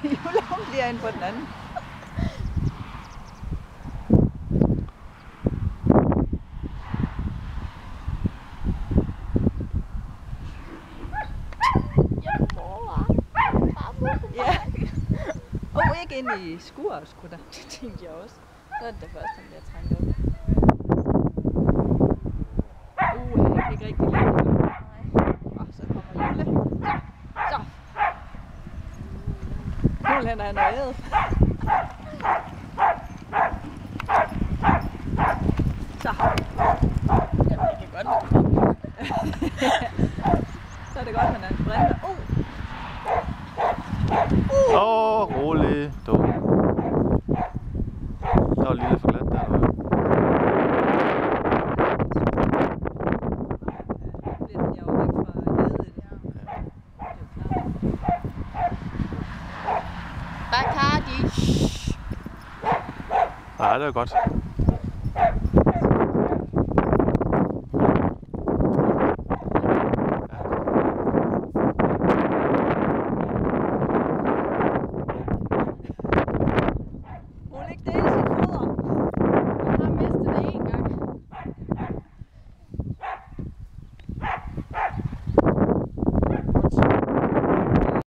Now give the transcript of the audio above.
Jule, hun bliver inde på den anden. Ja. Ikke ind i skuret, sgu da. Det tænkte jeg også. Så er det det første, han bliver trængt op. Jeg kan ikke rigtig lide det. Og så kommer Jule. Så. Jule, han er nøjet. Så. Jamen, det kan godt være. Så er det godt, han er en sprinter. Rolig, du. Der var lille for glat der. Bacardi. Nej, det er godt.